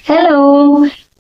Hello,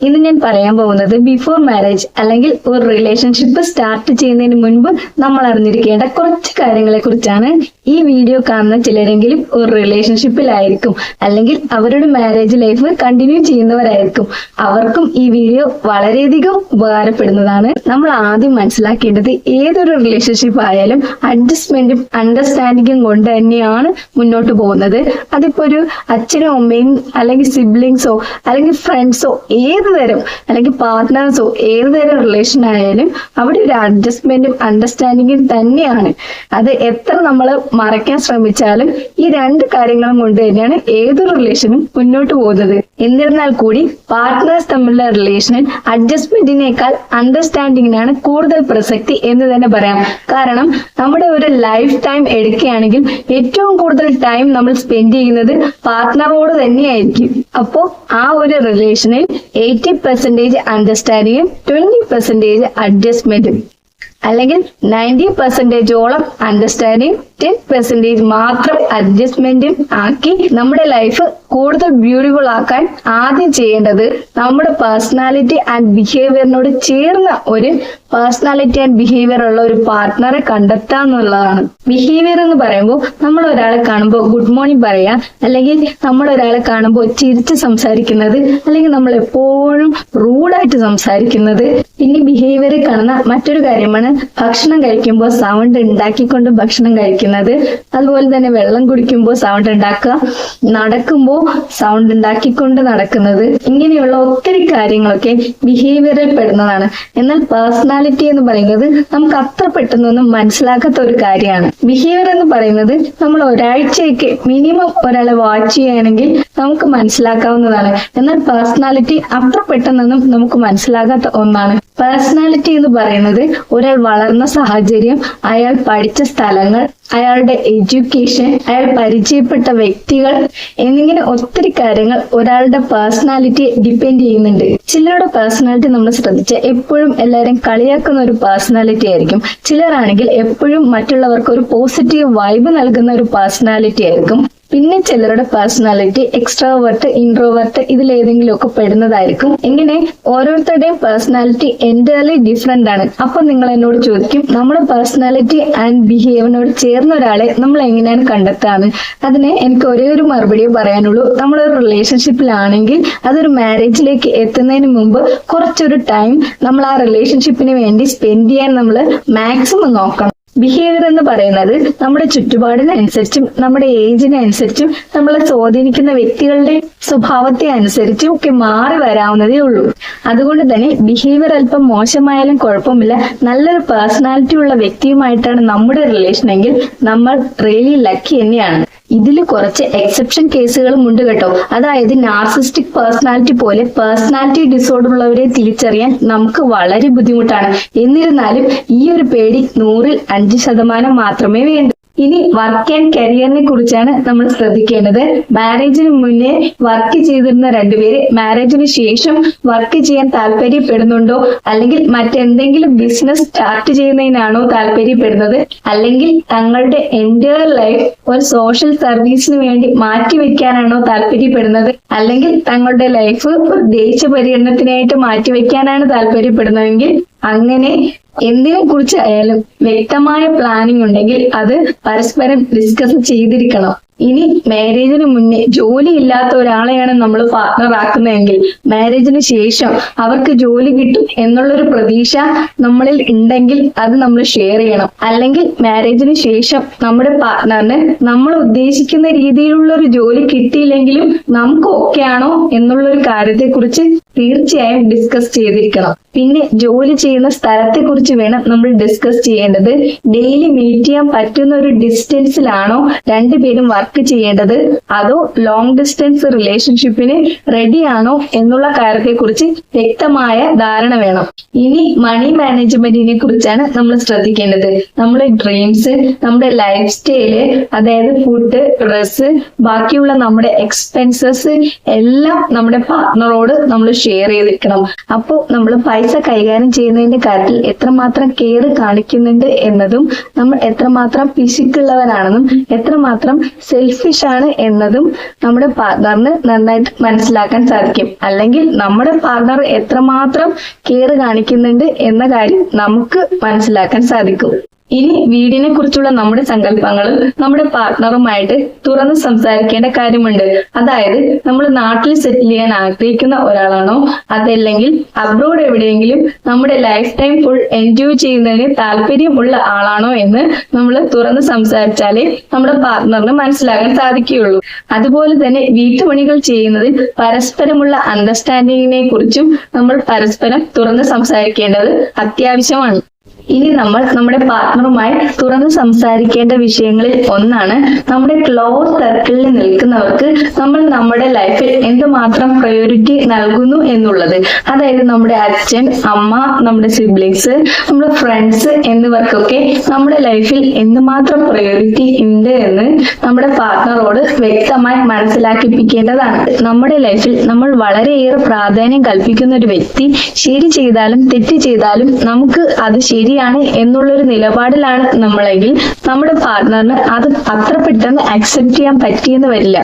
ഇന്ന് ഞാൻ പറയാൻ പോകുന്നത് ബിഫോർ മാരേജ് അല്ലെങ്കിൽ ഒരു റിലേഷൻഷിപ്പ് സ്റ്റാർട്ട് ചെയ്യുന്നതിന് മുൻപ് നമ്മൾ അറിഞ്ഞിരിക്കേണ്ട കുറച്ച് കാര്യങ്ങളെ കുറിച്ചാണ്. ഈ വീഡിയോ കാണുന്ന ചിലരെങ്കിലും ഒരു റിലേഷൻഷിപ്പിലായിരിക്കും അല്ലെങ്കിൽ അവരുടെ മാരേജ് ലൈഫ് കണ്ടിന്യൂ ചെയ്യുന്നവരായിരിക്കും. അവർക്കും ഈ വീഡിയോ വളരെയധികം ഉപകാരപ്പെടുന്നതാണ്. നമ്മൾ ആദ്യം മനസ്സിലാക്കേണ്ടത് ഏതൊരു റിലേഷൻഷിപ്പ് ആയാലും അഡ്ജസ്റ്റ്മെന്റും അണ്ടർസ്റ്റാൻഡിങ്ങും കൊണ്ട് തന്നെയാണ് മുന്നോട്ട് പോകുന്നത്. അതിപ്പോ ഒരു അച്ഛനും അമ്മയും അല്ലെങ്കിൽ സിബ്ലിങ്സോ അല്ലെങ്കിൽ ഫ്രണ്ട്സോ ഏത് തരം അല്ലെങ്കിൽ പാർട്ട്നേഴ്സോ ഏത് തരം റിലേഷൻ ആയാലും അവിടെ ഒരു അഡ്ജസ്റ്റ്മെന്റും അണ്ടർസ്റ്റാൻഡിങ്ങും തന്നെയാണ്. അത് എത്ര നമ്മൾ മറയ്ക്കാൻ ശ്രമിച്ചാലും ഈ രണ്ട് കാര്യങ്ങളും കൊണ്ട് തന്നെയാണ് ഏതൊരു റിലേഷനും മുന്നോട്ട് പോകുന്നത്. എന്നിരുന്നാൽ കൂടി പാർട്ട്നേഴ്സ് തമ്മിലുള്ള റിലേഷനിൽ അഡ്ജസ്റ്റ്മെന്റിനേക്കാൾ അണ്ടർസ്റ്റാൻഡിങ്ങിനാണ് കൂടുതൽ പ്രസക്തി എന്ന് തന്നെ പറയാം. കാരണം നമ്മുടെ ഒരു ലൈഫ് ടൈം എടുക്കുകയാണെങ്കിൽ ഏറ്റവും കൂടുതൽ ടൈം നമ്മൾ സ്പെൻഡ് ചെയ്യുന്നത് പാർട്ട്ണറോട് തന്നെയായിരിക്കും. അപ്പോ ആ ഒരു റിലേഷനിൽ 80% അണ്ടർസ്റ്റാൻഡിങ്ങും 20% അഡ്ജസ്റ്റ്മെന്റും അല്ലെങ്കിൽ 90%ഓളം അണ്ടർസ്റ്റാൻഡിങ് 10% മാത്രം അഡ്ജസ്റ്റ്മെന്റും ആക്കി നമ്മുടെ ലൈഫ് കൂടുതൽ ബ്യൂട്ടിഫുൾ ആക്കാൻ ആദ്യം ചെയ്യേണ്ടത് നമ്മുടെ പേഴ്സണാലിറ്റി ആൻഡ് ബിഹേവിയറിനോട് ചേർന്ന ഒരു പേഴ്സണാലിറ്റി ആൻഡ് ബിഹേവിയർ ഉള്ള ഒരു പാർട്ട്ണറെ കണ്ടെത്തുക എന്നുള്ളതാണ്. ബിഹേവിയർ എന്ന് പറയുമ്പോൾ നമ്മൾ ഒരാളെ കാണുമ്പോൾ ഗുഡ് മോർണിംഗ് പറയാ, അല്ലെങ്കിൽ നമ്മൾ ഒരാളെ കാണുമ്പോൾ ചിരിച്ച് സംസാരിക്കുന്നത്, അല്ലെങ്കിൽ നമ്മൾ എപ്പോഴും റൂഡായിട്ട് സംസാരിക്കുന്നത്. പിന്നെ ബിഹേവിയറിൽ കാണുന്ന മറ്റൊരു കാര്യമാണ് ഭക്ഷണം കഴിക്കുമ്പോൾ സൗണ്ട് ഉണ്ടാക്കിക്കൊണ്ട് ഭക്ഷണം കഴിക്കുന്നത്, അതുപോലെ തന്നെ വെള്ളം കുടിക്കുമ്പോൾ സൗണ്ട് ഉണ്ടാക്കുക, നടക്കുമ്പോൾ സൗണ്ട് ഉണ്ടാക്കിക്കൊണ്ട് നടക്കുന്നത്. ഇങ്ങനെയുള്ള ഒത്തിരി കാര്യങ്ങളൊക്കെ ബിഹേവിയറിൽ പെടുന്നതാണ്. എന്നാൽ പേഴ്സണാലിറ്റി എന്ന് പറയുന്നത് നമുക്ക് അത്ര പെട്ടെന്നൊന്നും മനസ്സിലാക്കാത്ത ഒരു കാര്യമാണ്. ബിഹേവിയർ എന്ന് പറയുന്നത് നമ്മൾ ഒരാഴ്ചയ്ക്ക് മിനിമം ഒരാളെ വാച്ച് ചെയ്യുകയാണെങ്കിൽ നമുക്ക് മനസ്സിലാക്കാവുന്നതാണ്. എന്നാൽ പേഴ്സണാലിറ്റി അത്ര പെട്ടെന്നൊന്നും നമുക്ക് മനസ്സിലാകാത്ത ഒന്നാണ്. പേഴ്സണാലിറ്റി എന്ന് പറയുന്നത് ഒരാൾ വളർന്ന സാഹചര്യം, അയാൾ പഠിച്ച സ്ഥലങ്ങൾ, അയാളുടെ എഡ്യൂക്കേഷൻ, അയാൾ പരിചയപ്പെട്ട വ്യക്തികൾ എന്നിങ്ങനെ ഒത്തിരി കാര്യങ്ങൾ ഒരാളുടെ പേഴ്സണാലിറ്റിയെ ഡിപ്പെൻഡ് ചെയ്യുന്നുണ്ട്. ചിലരുടെ പേഴ്സണാലിറ്റി നമ്മൾ ശ്രദ്ധിച്ചാൽ എപ്പോഴും എല്ലാവരും കളിയാക്കുന്ന ഒരു പേഴ്സണാലിറ്റി ആയിരിക്കും. ചിലരാണെങ്കിൽ എപ്പോഴും മറ്റുള്ളവർക്ക് ഒരു പോസിറ്റീവ് വൈബ് നൽകുന്ന ഒരു പേഴ്സണാലിറ്റി ആയിരിക്കും. പിന്നെ ചിലരുടെ പേഴ്സണാലിറ്റി എക്സ്ട്രോവേർട്ട്, ഇൻട്രോവേർട്ട് ഇതിലേതെങ്കിലും ഒക്കെ പെടുന്നതായിരിക്കും. ഇങ്ങനെ ഓരോരുത്തരുടെയും പേഴ്സണാലിറ്റി എൻറ്റയർലി ഡിഫറെന്റ് ആണ്. അപ്പൊ നിങ്ങൾ എന്നോട് ചോദിക്കും, നമ്മുടെ പേഴ്സണാലിറ്റി ആൻഡ് ബിഹേവിയറിനോട് ചേർന്ന ഒരാളെ നമ്മൾ എങ്ങനെയാണ് കണ്ടെത്താന്ന്? അതിന് എനിക്ക് ഒരേ ഒരു മറുപടിയെ പറയാനുള്ളൂ. നമ്മളൊരു റിലേഷൻഷിപ്പിലാണെങ്കിൽ അതൊരു മാരേജിലേക്ക് എത്തുന്നതിന് മുമ്പ് കുറച്ചൊരു ടൈം നമ്മൾ ആ റിലേഷൻഷിപ്പിന് വേണ്ടി സ്പെൻഡ് ചെയ്യാൻ നമ്മൾ മാക്സിമം നോക്കണം. ബിഹേവിയർ എന്ന് പറയുന്നത് നമ്മുടെ ചുറ്റുപാടിനനുസരിച്ചും നമ്മുടെ ഏജിനനുസരിച്ചും നമ്മളെ സ്വാധീനിക്കുന്ന വ്യക്തികളുടെ സ്വഭാവത്തെ അനുസരിച്ചും ഒക്കെ മാറി വരാവുന്നതേ ഉള്ളൂ. അതുകൊണ്ട് തന്നെ ബിഹേവിയർ അല്പം മോശമായാലും കുഴപ്പമില്ല, നല്ലൊരു പേഴ്സണാലിറ്റി ഉള്ള വ്യക്തിയുമായിട്ടാണ് നമ്മുടെ റിലേഷൻ എങ്കിൽ നമ്മൾ റിയലി ലക്കി തന്നെയാണ്. ഇതിൽ കുറച്ച് എക്സെപ്ഷൻ കേസുകളും ഉണ്ട് കേട്ടോ. അതായത് നാർസിസ്റ്റിക് പേഴ്സണാലിറ്റി പോലെ പേഴ്സണാലിറ്റി ഡിസോർഡർ ഉള്ളവരെ തിരിച്ചറിയാൻ നമുക്ക് വളരെ ബുദ്ധിമുട്ടാണ്. എന്നിരുന്നാലും ഈ ഒരു പേടി 100-ൽ 5% മാത്രമേ വേണ്ടൂ. ഇനി വർക്ക് ആൻഡ് കരിയറിനെ കുറിച്ചാണ് നമ്മൾ ശ്രദ്ധിക്കേണ്ടത്. മാരേജിന് മുന്നേ വർക്ക് ചെയ്തിരുന്ന രണ്ടുപേര് മാരേജിന് ശേഷം വർക്ക് ചെയ്യാൻ താല്പര്യപ്പെടുന്നുണ്ടോ, അല്ലെങ്കിൽ മറ്റെന്തെങ്കിലും ബിസിനസ് സ്റ്റാർട്ട് ചെയ്യുന്നതിനാണോ താല്പര്യപ്പെടുന്നത്, അല്ലെങ്കിൽ തങ്ങളുടെ എൻറ്റയർ ലൈഫ് ഒരു സോഷ്യൽ സർവീസിന് വേണ്ടി മാറ്റിവെക്കാനാണോ താല്പര്യപ്പെടുന്നത്, അല്ലെങ്കിൽ തങ്ങളുടെ ലൈഫ് ഒരു ദേശീയ പര്യടനത്തിനായിട്ട് മാറ്റിവെക്കാനാണ് താല്പര്യപ്പെടുന്നതെങ്കിൽ അങ്ങനെ എന്തിനെ കുറിച്ചായാലും വ്യക്തമായ പ്ലാനിംഗ് ഉണ്ടെങ്കിൽ അത് പരസ്പരം ഡിസ്കസ് ചെയ്തിരിക്കണം. ഇനി മാരേജിന് മുന്നേ ജോലി ഇല്ലാത്ത ഒരാളെയാണ് നമ്മൾ പാർട്ട്ണർ ആക്കുന്നതെങ്കിൽ മാരേജിന് ശേഷം അവർക്ക് ജോലി കിട്ടും എന്നുള്ളൊരു പ്രതീക്ഷ നമ്മളിൽ ഉണ്ടെങ്കിൽ അത് നമ്മൾ ഷെയർ ചെയ്യണം. അല്ലെങ്കിൽ മാരേജിന് ശേഷം നമ്മുടെ പാർട്ട്ണറിന് നമ്മൾ ഉദ്ദേശിക്കുന്ന രീതിയിലുള്ള ഒരു ജോലി കിട്ടിയില്ലെങ്കിലും നമുക്ക് ഓക്കെ ആണോ എന്നുള്ളൊരു കാര്യത്തെ കുറിച്ച് തീർച്ചയായും ഡിസ്കസ് ചെയ്തിരിക്കണം. പിന്നെ ജോലി ചെയ്യുന്ന സ്ഥലത്തെ കുറിച്ച് വേണം നമ്മൾ ഡിസ്കസ് ചെയ്യേണ്ടത്. ഡെയിലി മീറ്റ് ചെയ്യാൻ പറ്റുന്ന ഒരു ഡിസ്റ്റൻസിലാണോ രണ്ടുപേരും വർക്ക് ചെയ്യേണ്ടത്, അതോ ലോങ് ഡിസ്റ്റൻസ് റിലേഷൻഷിപ്പിന് റെഡിയാണോ എന്നുള്ള കാര്യത്തെ കുറിച്ച് വ്യക്തമായ ധാരണ വേണം. ഇനി മണി മാനേജ്മെന്റിനെ കുറിച്ചാണ് നമ്മൾ ശ്രദ്ധിക്കേണ്ടത്. നമ്മുടെ ഡ്രീംസ്, നമ്മുടെ ലൈഫ് സ്റ്റൈല്, അതായത് ഫുഡ്, ഡ്രസ്സ്, ബാക്കിയുള്ള നമ്മുടെ എക്സ്പെൻസസ് എല്ലാം നമ്മുടെ പാർട്ട്ണറോട് നമ്മൾ ഷെയർ ചെയ്തിരിക്കണം. അപ്പോൾ നമ്മൾ പൈസ കൈകാര്യം ചെയ്യുന്നതിന്റെ കാര്യത്തിൽ എത്രമാത്രം കെയർ കാണിക്കുന്നുണ്ട് എന്നതും, നമ്മൾ എത്രമാത്രം പിശുക്കുള്ളവരാണെന്നും എത്രമാത്രം സെൽഫിഷ് ആണ് എന്നതും നമ്മുടെ പാർട്ണറിന് നന്നായിട്ട് മനസ്സിലാക്കാൻ സാധിക്കും. അല്ലെങ്കിൽ നമ്മുടെ പാർട്ണർ എത്രമാത്രം കെയർ കാണിക്കുന്നുണ്ട് എന്ന കാര്യം നമുക്ക് മനസ്സിലാക്കാൻ സാധിക്കും. ഇനി വീടിനെ കുറിച്ചുള്ള നമ്മുടെ സങ്കല്പങ്ങളും നമ്മുടെ പാർട്ട്ണറുമായിട്ട് തുറന്ന് സംസാരിക്കേണ്ട കാര്യമുണ്ട്. അതായത് നമ്മൾ നാട്ടിൽ സെറ്റിൽ ചെയ്യാൻ ആഗ്രഹിക്കുന്ന ഒരാളാണോ, അതല്ലെങ്കിൽ അബ്രോഡ് എവിടെയെങ്കിലും നമ്മുടെ ലൈഫ് ടൈം ഫുൾ എൻജോയ് ചെയ്യുന്നതിന് താല്പര്യമുള്ള ആളാണോ എന്ന് നമ്മൾ തുറന്ന് സംസാരിച്ചാലേ നമ്മുടെ പാർട്ട്ണറിന് മനസ്സിലാക്കാൻ സാധിക്കുകയുള്ളൂ. അതുപോലെ തന്നെ വീട്ടുപണികൾ ചെയ്യുന്നതിൽ പരസ്പരമുള്ള അണ്ടർസ്റ്റാൻഡിങ്ങിനെ കുറിച്ചും നമ്മൾ പരസ്പരം തുറന്ന് സംസാരിക്കേണ്ടത് അത്യാവശ്യമാണ്. ഇനി നമ്മൾ നമ്മുടെ പാർട്ട്ണറുമായി തുറന്ന് സംസാരിക്കേണ്ട വിഷയങ്ങളിൽ ഒന്നാണ് നമ്മുടെ ക്ലോസ് സർക്കിളിൽ നിൽക്കുന്നവർക്ക് നമ്മൾ നമ്മുടെ ലൈഫിൽ എന്തുമാത്രം പ്രയോറിറ്റി നൽകുന്നു എന്നുള്ളത്. അതായത് നമ്മുടെ അച്ഛൻ, അമ്മ, നമ്മുടെ സിബ്ലിങ്സ്, നമ്മുടെ ഫ്രണ്ട്സ് എന്നിവർക്കൊക്കെ നമ്മുടെ ലൈഫിൽ എന്തുമാത്രം പ്രയോറിറ്റി ഉണ്ട് എന്ന് നമ്മുടെ പാർട്ട്ണറോട് വ്യക്തമായി മനസ്സിലാക്കിപ്പിക്കേണ്ടതാണ്. നമ്മുടെ ലൈഫിൽ നമ്മൾ വളരെയേറെ പ്രാധാന്യം കൽപ്പിക്കുന്ന ഒരു വ്യക്തി ശരി ചെയ്താലും തെറ്റ് ചെയ്താലും നമുക്ക് അത് ശരിയാണ് എന്നുള്ളൊരു നിലപാടിലാണ് നമ്മളെങ്കിൽ നമ്മുടെ പാർട്ട്ണറിന് അത് അത്ര പെട്ടെന്ന് അക്സെപ്റ്റ് ചെയ്യാൻ പറ്റിയെന്ന് വരില്ല.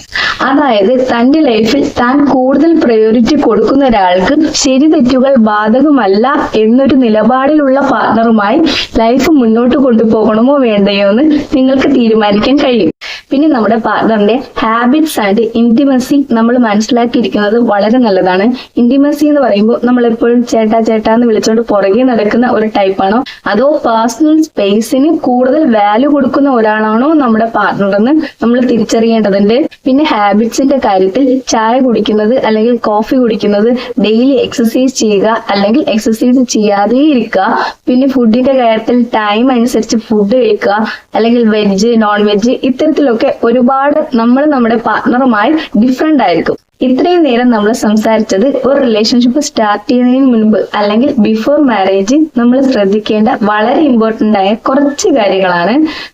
അതായത് തന്റെ ലൈഫിൽ താൻ കൂടുതൽ പ്രയോറിറ്റി കൊടുക്കുന്ന ഒരാൾക്ക് ശരി തെറ്റുകൾ ബാധകമല്ല എന്നൊരു നിലപാടിലുള്ള പാർട്ട്ണറുമായി ലൈഫ് മുന്നോട്ട് കൊണ്ടുപോകണമോ വേണ്ടയോ എന്ന് നിങ്ങൾക്ക് തീരുമാനിക്കാൻ കഴിയും. പിന്നെ നമ്മുടെ പാർട്ട്ണറിന്റെ ഹാബിറ്റ്സ് ആൻഡ് ഇന്റിമസി നമ്മൾ മനസ്സിലാക്കിയിരിക്കുന്നത് വളരെ നല്ലതാണ്. ഇന്റിമസി എന്ന് പറയുമ്പോൾ നമ്മൾ എപ്പോഴും ചേട്ടാ ചേട്ടാ എന്ന് വിളിച്ചുകൊണ്ട് പുറകെ നടക്കുന്ന ഒരു ടൈപ്പാണോ, അതോ പേഴ്സണൽ സ്പേസിന് കൂടുതൽ വാല്യൂ കൊടുക്കുന്ന ഒരാളാണോ നമ്മുടെ പാർട്ട്ണർ എന്ന് നമ്മൾ തിരിച്ചറിയേണ്ടതുണ്ട്. പിന്നെ ഹാബിറ്റ്സിന്റെ കാര്യത്തിൽ ചായ കുടിക്കുന്നത് അല്ലെങ്കിൽ കോഫി കുടിക്കുന്നത്, ഡെയിലി എക്സസൈസ് ചെയ്യുക അല്ലെങ്കിൽ എക്സസൈസ് ചെയ്യാതെ ഇരിക്കുക, പിന്നെ ഫുഡിന്റെ കാര്യത്തിൽ ടൈം അനുസരിച്ച് ഫുഡ് കഴിക്കുക, അല്ലെങ്കിൽ വെജ് നോൺ വെജ് ഇത്തരത്തിലൊക്കെ ഒരുപാട് നമ്മൾ നമ്മുടെ പാർട്ട്ണറുമായി ഡിഫറെന്റ് ആയിരിക്കും. ഇത്രയും നേരം നമ്മൾ സംസാരിച്ചത് ഒരു റിലേഷൻഷിപ്പ് സ്റ്റാർട്ട് ചെയ്യുന്നതിന് മുൻപ് അല്ലെങ്കിൽ ബിഫോർ മാരേജ് നമ്മൾ ശ്രദ്ധിക്കേണ്ട വളരെ ഇമ്പോർട്ടന്റ് ആയ കുറച്ച് കാര്യങ്ങളാണ്.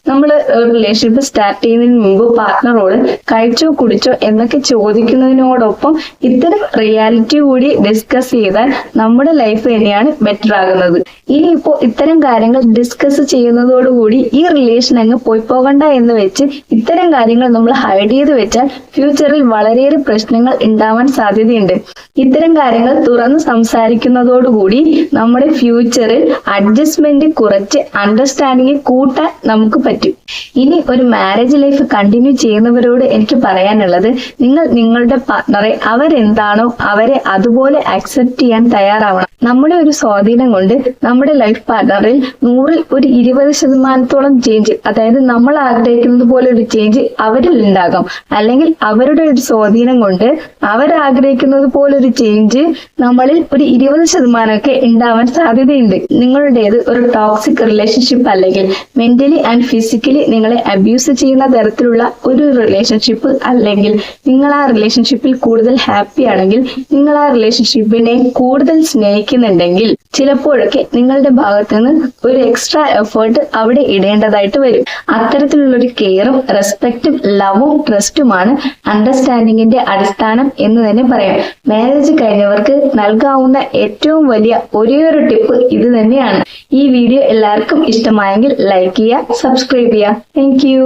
നമ്മൾ റിലേഷൻഷിപ്പ് സ്റ്റാർട്ട് ചെയ്യുന്നതിന് മുമ്പ് പാർട്ട്ണറോട് കഴിച്ചോ കുടിച്ചോ എന്നൊക്കെ ചോദിക്കുന്നതിനോടൊപ്പം ഇത്തരം റിയാലിറ്റി കൂടി ഡിസ്കസ് ചെയ്താൽ നമ്മുടെ ലൈഫ് തന്നെയാണ് ബെറ്റർ ആകുന്നത്. ഇനിയിപ്പോ ഇത്തരം കാര്യങ്ങൾ ഡിസ്കസ് ചെയ്യുന്നതോടുകൂടി ഈ റിലേഷൻ അങ്ങ് പോയി പോകണ്ട എന്ന് വെച്ച് ഇത്തരം കാര്യങ്ങൾ നമ്മൾ ഹൈഡ് ചെയ്ത് വെച്ചാൽ ഫ്യൂച്ചറിൽ വളരെയേറെ പ്രശ്നങ്ങൾ ഉണ്ടാവാൻ സാധ്യതയുണ്ട്. ഇത്തരം കാര്യങ്ങൾ തുറന്ന് സംസാരിക്കുന്നതോടുകൂടി നമ്മുടെ ഫ്യൂച്ചറിൽ അഡ്ജസ്റ്റ്മെന്റ് കുറച്ച് അണ്ടർസ്റ്റാൻഡിങ് കൂട്ടാൻ നമുക്ക് പറ്റും. ഇനി ഒരു മാരേജ് ലൈഫ് കണ്ടിന്യൂ ചെയ്യുന്നവരോട് എനിക്ക് പറയാനുള്ളത്, നിങ്ങൾ നിങ്ങളുടെ പാർട്ട്ണറെ അവരെന്താണോ അവരെ അതുപോലെ അക്സെപ്റ്റ് ചെയ്യാൻ തയ്യാറാവണം. നമ്മുടെ ഒരു സ്വാധീനം കൊണ്ട് നമ്മുടെ ലൈഫ് പാർട്ട്ണറിൽ 100-ൽ ഒരു 20% ചേഞ്ച്, അതായത് നമ്മൾ ആഗ്രഹിക്കുന്നത് പോലെ ഒരു ചേഞ്ച് അവരിൽ ഉണ്ടാകാം. അല്ലെങ്കിൽ അവരുടെ ഒരു സ്വാധീനം കൊണ്ട് അവരാഗ്രഹിക്കുന്നത് പോലൊരു ചേഞ്ച് നമ്മളിൽ ഒരു 20% ഉണ്ടാവാൻ സാധ്യതയുണ്ട്. നിങ്ങളുടേത് ഒരു ടോക്സിക് റിലേഷൻഷിപ്പ് അല്ലെങ്കിൽ മെന്റലി ആൻഡ് ഫിസിക്കലി നിങ്ങളെ അബ്യൂസ് ചെയ്യുന്ന തരത്തിലുള്ള ഒരു റിലേഷൻഷിപ്പ്, അല്ലെങ്കിൽ നിങ്ങൾ ആ റിലേഷൻഷിപ്പിൽ കൂടുതൽ ഹാപ്പി ആണെങ്കിൽ, നിങ്ങൾ ആ റിലേഷൻഷിപ്പിനെ കൂടുതൽ സ്നേഹിക്കുന്നുണ്ടെങ്കിൽ ചിലപ്പോഴൊക്കെ നിങ്ങളുടെ ഭാഗത്ത് നിന്ന് ഒരു എക്സ്ട്രാ എഫേർട്ട് അവിടെ ഇടേണ്ടതായിട്ട് വരും. അത്തരത്തിലുള്ള ഒരു കെയറും റെസ്പെക്റ്റും ലവും ട്രസ്റ്റുമാണ് അണ്ടർസ്റ്റാൻഡിങ്ങിന്റെ അടിസ്ഥാനം എന്ന് തന്നെ പറയാം. മാരേജ് കഴിഞ്ഞവർക്ക് നൽകാവുന്ന ഏറ്റവും വലിയ ഒരേ ഒരു ടിപ്പ് ഇത് തന്നെയാണ്. ഈ വീഡിയോ എല്ലാവർക്കും ഇഷ്ടമായെങ്കിൽ ലൈക്ക് ചെയ്യുക, സബ്സ്ക്രൈബ് ചെയ്യുക. Thank you.